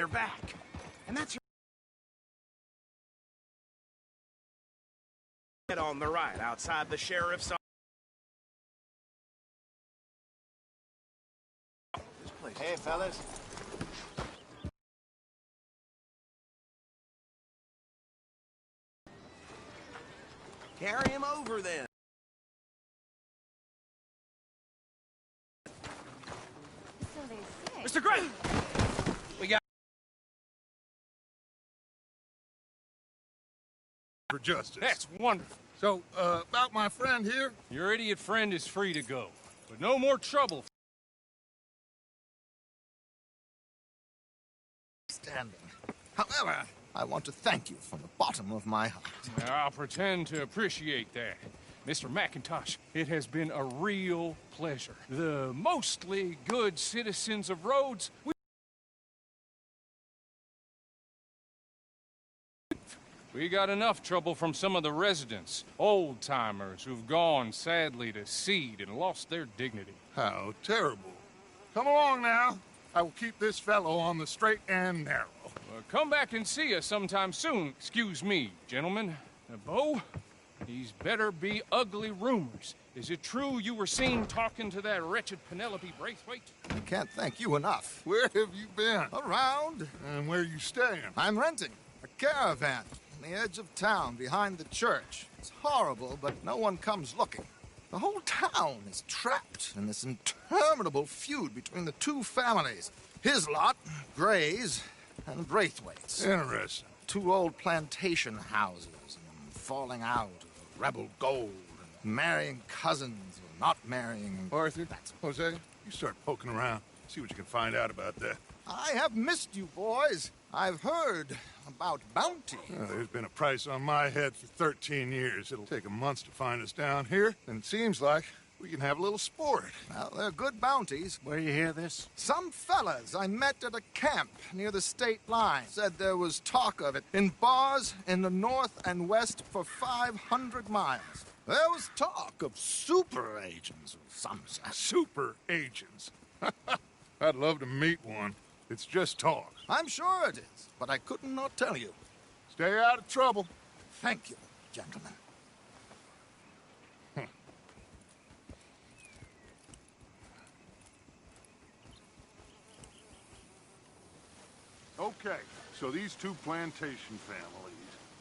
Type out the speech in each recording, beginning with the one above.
their back. And that's on the right, outside the sheriff's office. Hey, fellas. Carry him over, then. So they say. Mr. Gray! We got... For justice. That's wonderful. So, about my friend here? Your idiot friend is free to go, but no more trouble. Standing. However, I want to thank you from the bottom of my heart. I'll pretend to appreciate that. Mr. McIntosh, it has been a real pleasure. The mostly good citizens of Rhodes, we got enough trouble from some of the residents, old-timers who've gone, sadly, to seed and lost their dignity. How terrible. Come along now. I will keep this fellow on the straight and narrow. Come back and see us sometime soon. Excuse me, gentlemen. Bo, these better be ugly rumors. Is it true you were seen talking to that wretched Penelope Braithwaite? I can't thank you enough. Where have you been? Around. And where are you staying? I'm renting a caravan on the edge of town behind the church. It's horrible, but no one comes looking. The whole town is trapped in this interminable feud between the two families. His lot, Gray's, and Braithwaite's. Interesting. Two old plantation houses, and falling out of rebel gold, and marrying cousins or not marrying. Arthur, Jose, you start poking around. See what you can find out about that. I have missed you, boys. I've heard about bounty. There's been a price on my head for 13 years. It'll take 'em months to find us down here, and it seems like we can have a little sport. Well, they're good bounties. Where you hear this? Some fellas I met at a camp near the state line said there was talk of it in bars in the north and west for 500 miles. There was talk of super agents of some sort. Super agents. I'd love to meet one. It's just talk. I'm sure it is, but I couldn't not tell you. Stay out of trouble. Thank you, gentlemen. Okay, so these two plantation families.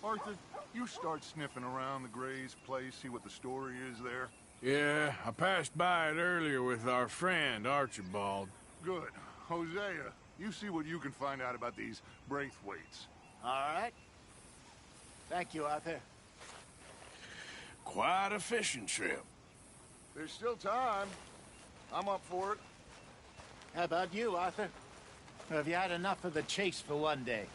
Arthur, you start sniffing around the Gray's place, see what the story is there. Yeah, I passed by it earlier with our friend, Archibald. Good. Hosea, you see what you can find out about these Braithwaites. All right. Thank you, Arthur. Quite a fishing trip. There's still time. I'm up for it. How about you, Arthur? Or have you had enough of the chase for one day?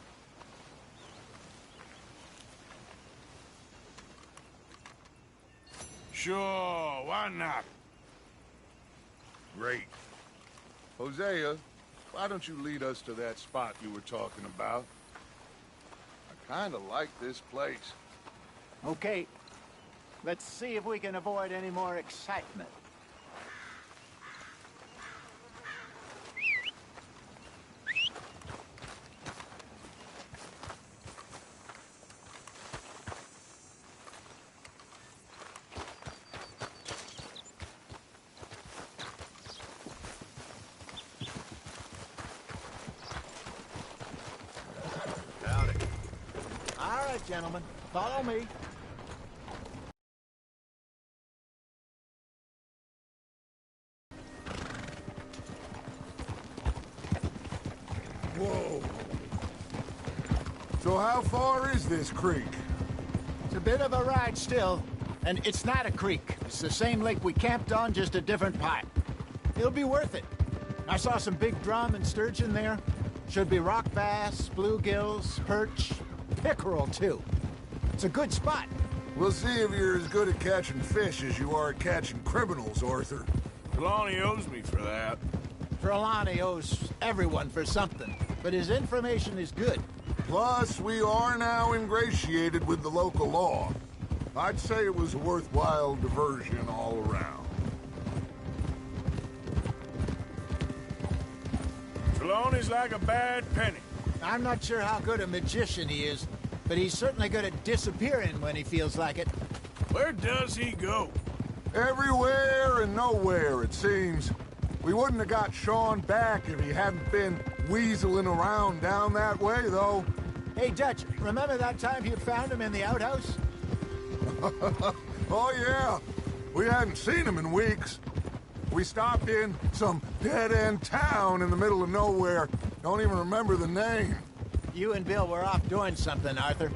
Sure, why not? Great. Hosea, why don't you lead us to that spot you were talking about? I kind of like this place. Okay. Let's see if we can avoid any more excitement. All right, gentlemen, follow me. Whoa. So how far is this creek? It's a bit of a ride still, and it's not a creek. It's the same lake we camped on, just a different part. It'll be worth it. I saw some big drum and sturgeon there. Should be rock bass, bluegills, perch, pickerel, too. It's a good spot. We'll see if you're as good at catching fish as you are at catching criminals, Arthur. Trelawney owes me for that. Trelawney owes everyone for something, but his information is good. Plus, we are now ingratiated with the local law. I'd say it was a worthwhile diversion all around. Trelawney's like a bad penny. I'm not sure how good a magician he is, but he's certainly good at disappearing when he feels like it. Where does he go? Everywhere and nowhere, it seems. We wouldn't have got Sean back if he hadn't been weaseling around down that way, though. Hey, Dutch, remember that time you found him in the outhouse? Oh, yeah. We hadn't seen him in weeks. We stopped in some dead-end town in the middle of nowhere. Don't even remember the name. You and Bill were off doing something, Arthur.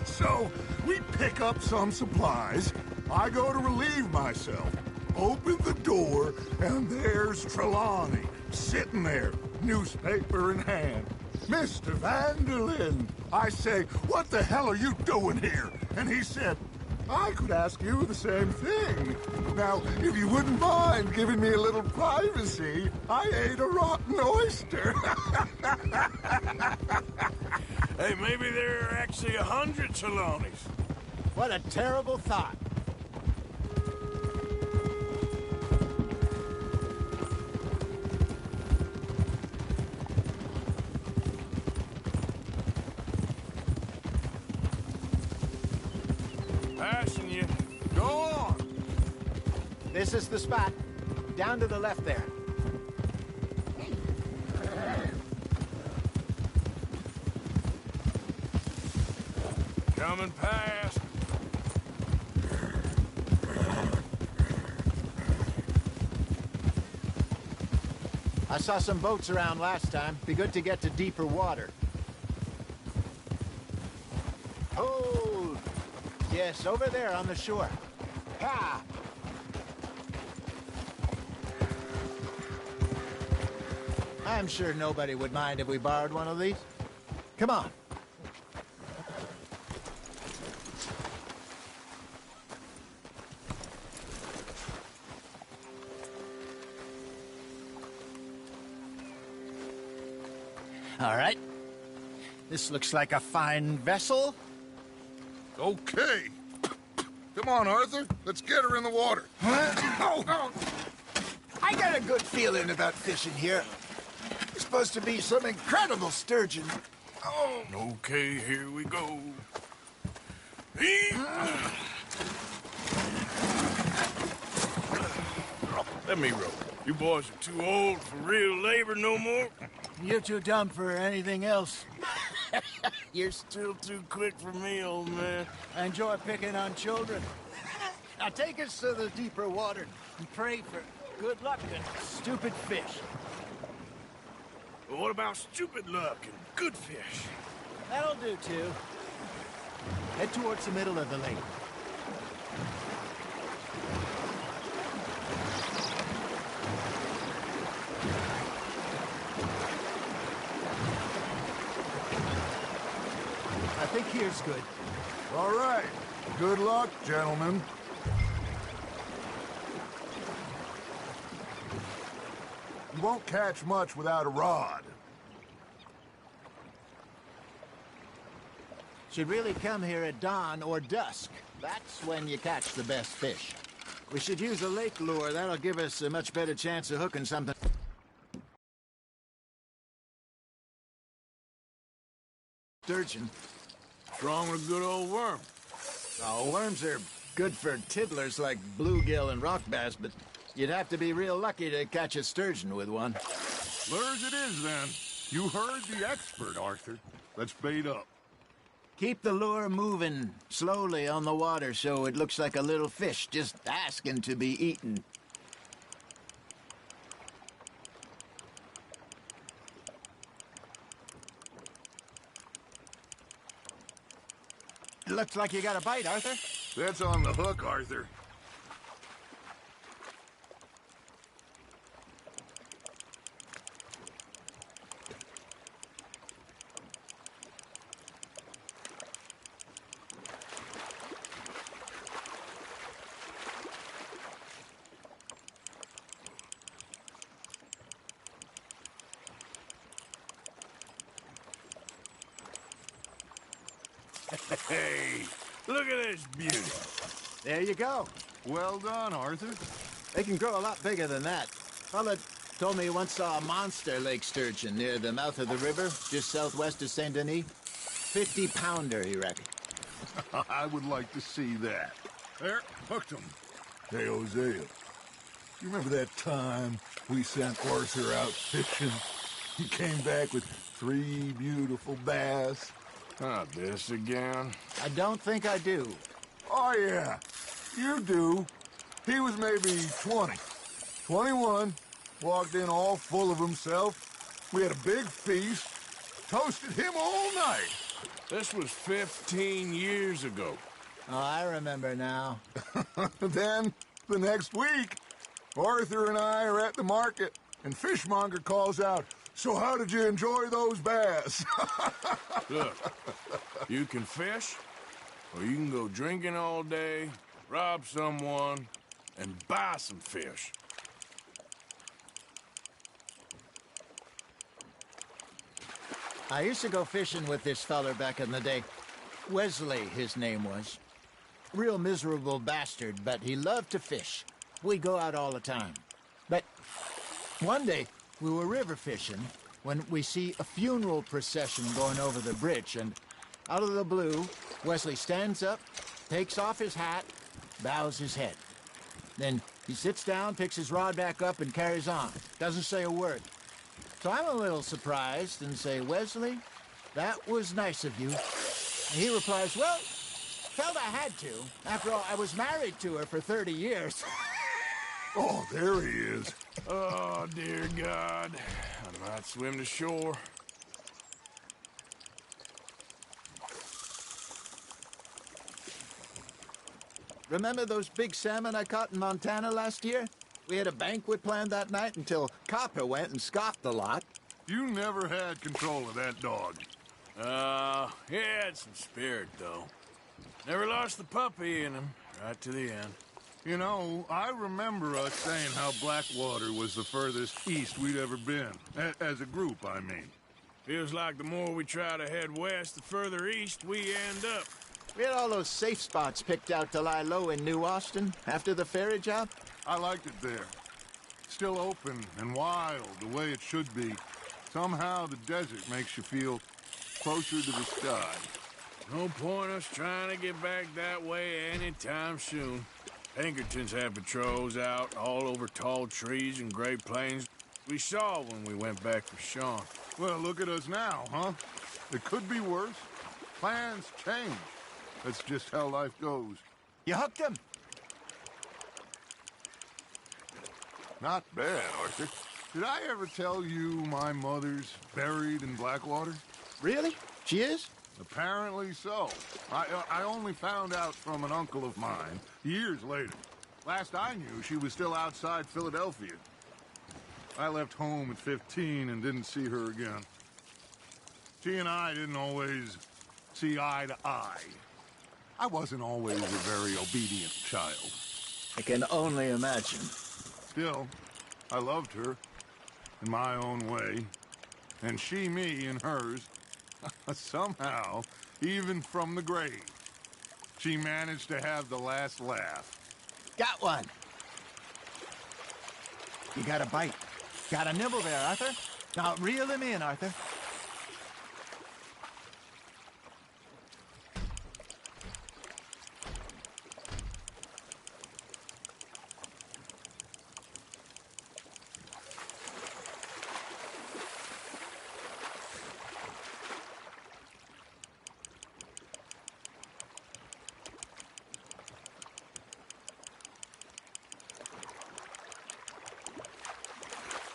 So, we pick up some supplies. I go to relieve myself. Open the door, and there's Trelawney, sitting there, newspaper in hand. Mr. Vanderlyn. I say, what the hell are you doing here? And he said, I could ask you the same thing. Now, if you wouldn't mind giving me a little privacy, I ate a rotten oyster. Hey, maybe there are actually 100 Trelawneys. What a terrible thought. Passing you. Go on. This is the spot. Down to the left there. Coming past. I saw some boats around last time. Be good to get to deeper water. Hold! Yes, over there on the shore. Ha! I'm sure nobody would mind if we borrowed one of these. Come on. All right. This looks like a fine vessel. Okay. Come on, Arthur. Let's get her in the water. Oh. I got a good feeling about fishing here. It's supposed to be some incredible sturgeon. Oh. Okay, here we go. Let me row. You boys are too old for real labor no more. You're too dumb for anything else. You're still too quick for me, old man. I enjoy picking on children. Now take us to the deeper water and pray for good luck and stupid fish. But what about stupid luck and good fish? That'll do, too. Head towards the middle of the lake. I think here's good. All right. Good luck, gentlemen. You won't catch much without a rod. Should really come here at dawn or dusk. That's when you catch the best fish. We should use a lake lure. That'll give us a much better chance of hooking something. Sturgeon. What's wrong with a good old worm? Oh, worms are good for tiddlers like bluegill and rock bass, but you'd have to be real lucky to catch a sturgeon with one. Lures it is, then. You heard the expert, Arthur. Let's bait up. Keep the lure moving slowly on the water so it looks like a little fish just asking to be eaten. Looks like you got a bite, Arthur. That's on the hook, Arthur. Hey, look at this beauty. There you go. Well done, Arthur. They can grow a lot bigger than that. Fella, Told me he once saw a monster lake sturgeon near the mouth of the river, just southwest of Saint Denis. 50-pounder, he reckoned. I would like to see that. There, hooked him. Hey, Hosea, you remember that time we sent Arthur out fishing? He came back with 3 beautiful bass. Not this again. I don't think I do. Oh, yeah, you do. He was maybe 20, 21, walked in all full of himself. We had a big feast, toasted him all night. This was 15 years ago. Oh, I remember now. Then, the next week, Arthur and I are at the market, and Fishmonger calls out, "So how did you enjoy those bass?" Look, you can fish, or you can go drinking all day, rob someone, and buy some fish. I used to go fishing with this feller back in the day. Wesley, his name was. Real miserable bastard, but he loved to fish. We'd go out all the time. But one day, we were river fishing when we see a funeral procession going over the bridge, and out of the blue, Wesley stands up, takes off his hat, bows his head. Then he sits down, picks his rod back up, and carries on. Doesn't say a word. So I'm a little surprised and say, "Wesley, that was nice of you." And he replies, "Well, felt I had to. After all, I was married to her for 30 years. Oh, there he is. Oh, dear God. I might swim to shore. Remember those big salmon I caught in Montana last year? We had a banquet planned that night until Copper went and scoffed the lot. You never had control of that dog. He had some spirit, though. Never lost the puppy in him, right to the end. You know, I remember us saying how Blackwater was the furthest east we'd ever been. As a group, I mean. Feels like the more we try to head west, the further east we end up. We had all those safe spots picked out to lie low in New Austin after the ferry job. I liked it there. Still open and wild, the way it should be. Somehow the desert makes you feel closer to the sky. No point us trying to get back that way anytime soon. Pinkertons had patrols out all over tall trees and Great Plains. We saw when we went back for Sean. Well, look at us now, huh? It could be worse. Plans change. That's just how life goes. You hooked him. Not bad, Arthur. Did I ever tell you my mother's buried in Blackwater? Really? She is? Apparently so. I only found out from an uncle of mine years later. Last I knew, she was still outside Philadelphia. I left home at 15 and didn't see her again. She and I didn't always see eye to eye. I wasn't always a very obedient child. I can only imagine. Still, I loved her in my own way, and she me in hers. Somehow, even from the grave, she managed to have the last laugh. Got one. You got a bite. Got a nibble there, Arthur. Now reel him in, Arthur.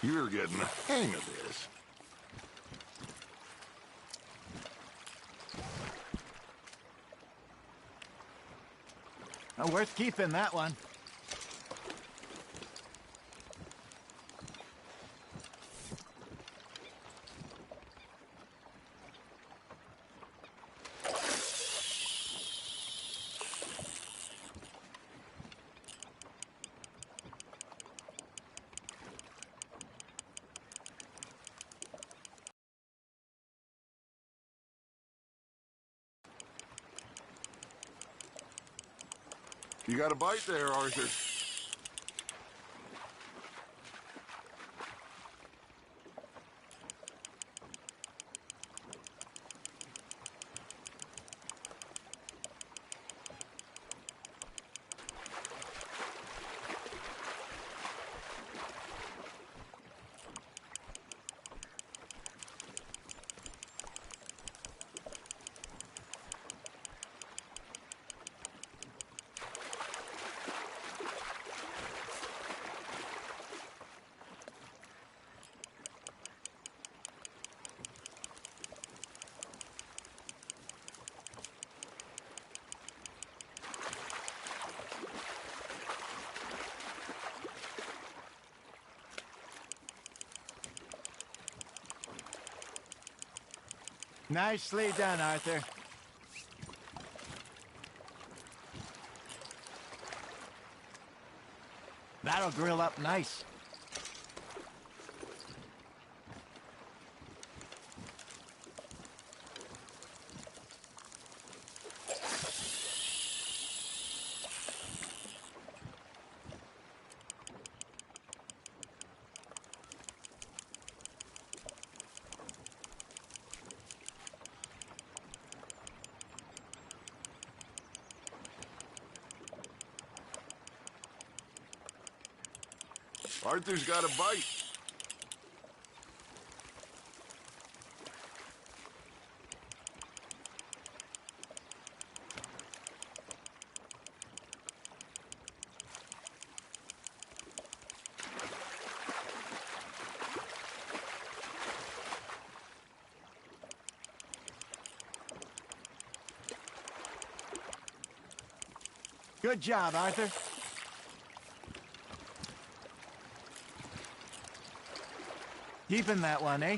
You're getting the hang of this. Worth keeping, that one. You got a bite there, Arthur. Nicely done, Arthur. That'll grill up nice. Arthur's got a bite. Good job, Arthur. Keeping that one, eh?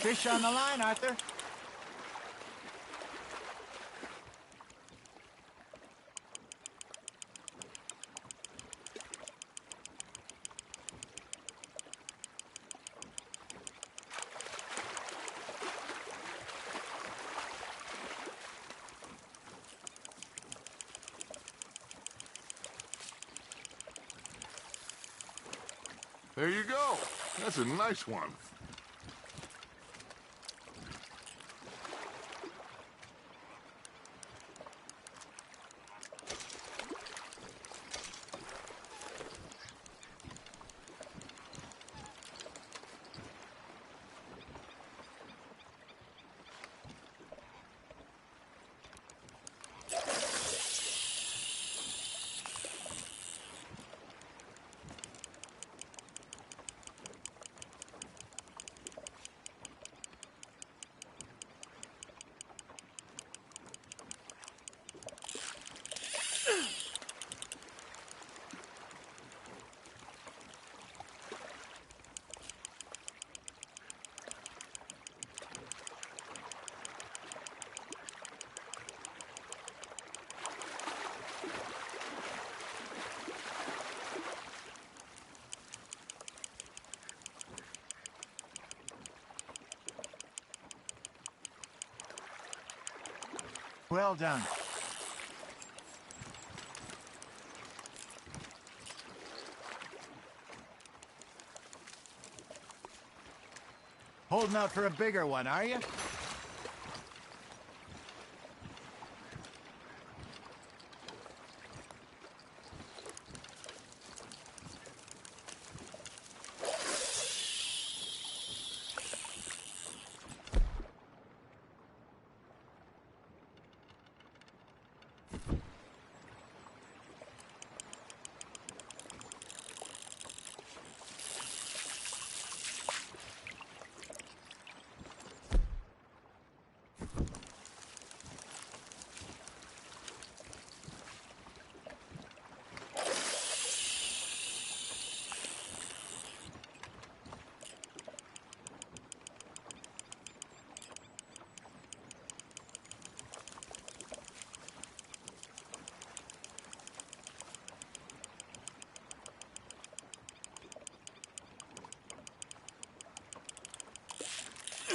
Fish on the line, Arthur. There you go. That's a nice one. Well done. Holding out for a bigger one, are you?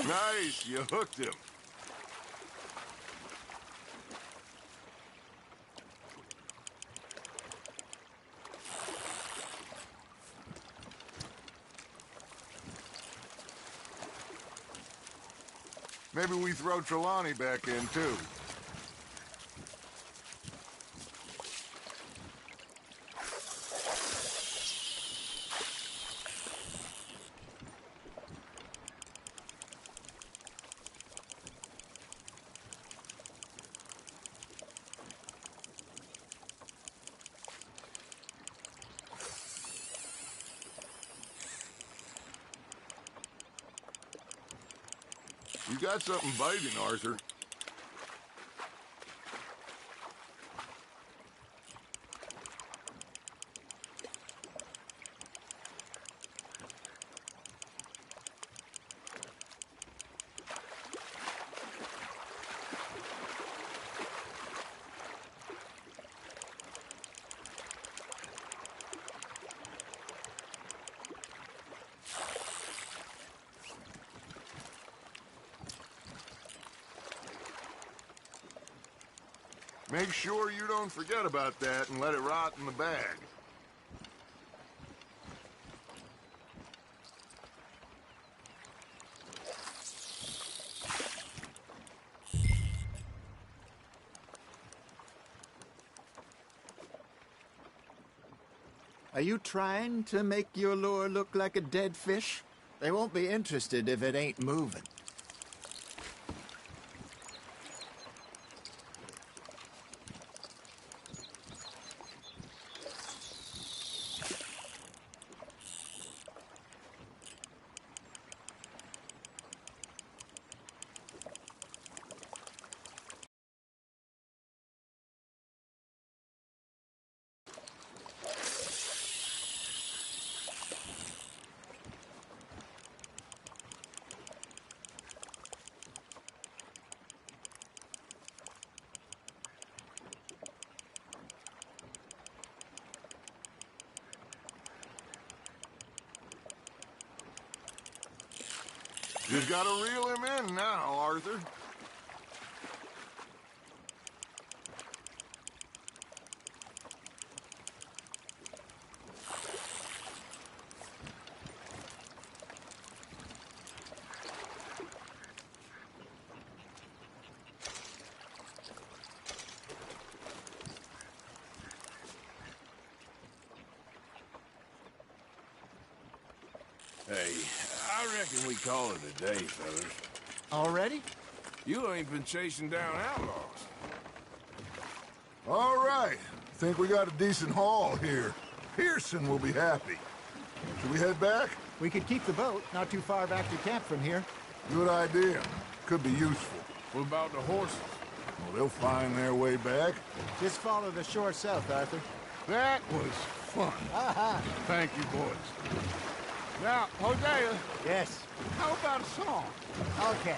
Nice, you hooked him. Maybe we throw Trelawney back in, too. You got something biting, Arthur. Make sure you don't forget about that and let it rot in the bag. Are you trying to make your lure look like a dead fish? They won't be interested if it ain't moving. Just gotta reel him in now, Arthur. Hey, I reckon we call it a day, fellas. Already? You ain't been chasing down outlaws. All right. Think we got a decent haul here. Pearson will be happy. Should we head back? We could keep the boat not too far back to camp from here. Good idea. Could be useful. What about the horses? Well, they'll find their way back. Just follow the shore south, Arthur. That was fun. Thank you, boys. Now, Hosea, Yes. how about a song? Okay.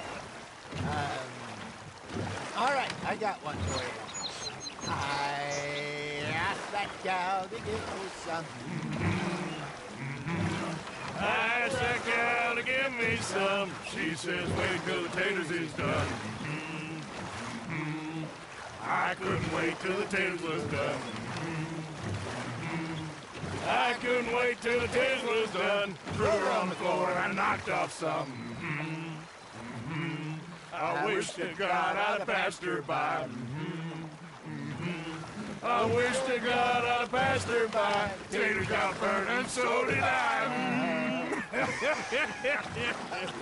All right, I got one for you. I asked that gal to give me some. I asked that gal to give me some. She says, wait till the taters is done. I couldn't wait till the taters was done. I couldn't wait till the taters was done. Threw her on the floor and I knocked off some. I wish to God I'd passed her by. I wish to God I'd passed her by. Taters got burned and so did I.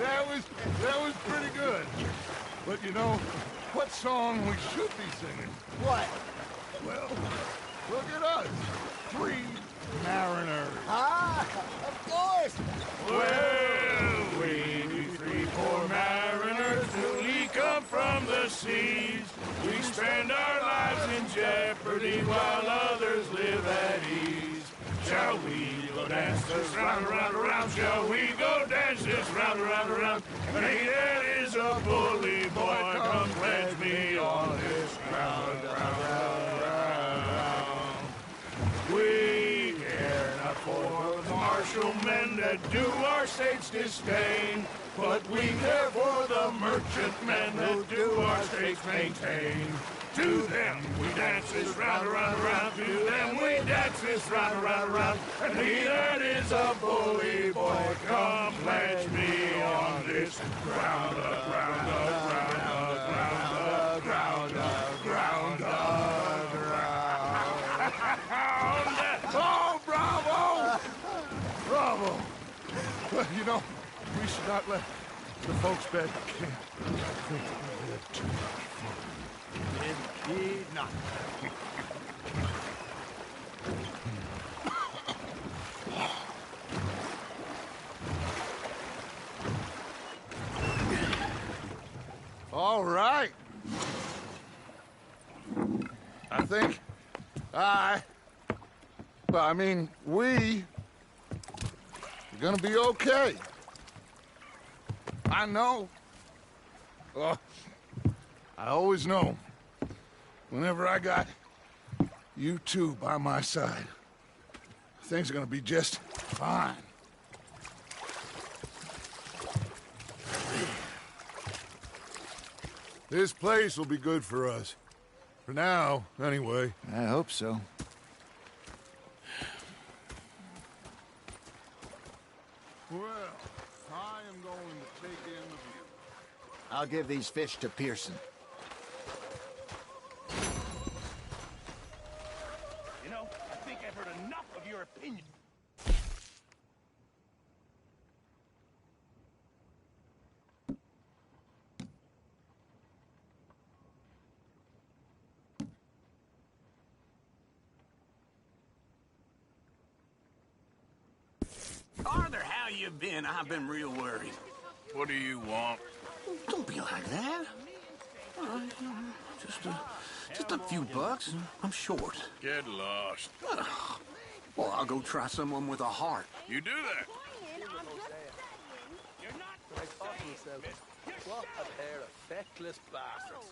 That was pretty good. But you know, what song we should be singing? What? Well, look at us. 3 mariners. Ah, of course. Well, we 3 poor mariners newly come from the seas. We spend our lives in jeopardy while others live at ease. Shall we go dance this round, around, around? Shall we go dance this round, around, around? And he that is a bully boy, come pledge me on this ground, round, round, round. We care not for the martial men that do our state's disdain, but we care for the merchant men that do our state's maintain. To them we dance this round, around, around. To them we dance this round, around, around. And he that is a bully boy, come pledge me on this ground, ground, ground, ground, ground, ground, ground. Oh, bravo! Bravo! Well, you know, we should not let the folks back at camp think we had too much fun. Indeed not. All right. I think we are gonna be okay. I know. Oh, I always know. Whenever I got you two by my side, things are gonna be just fine. This place will be good for us. For now, anyway. I hope so. Well, I am going to take in the view. I'll give these fish to Pearson. You know, I think I've heard enough of your opinion. Arthur, how you been? I've been real worried. What do you want? Don't be like that. Just a few bucks. I'm short. Get lost. Well, I'll go try someone with a heart. You do that. What a pair of feckless bastards.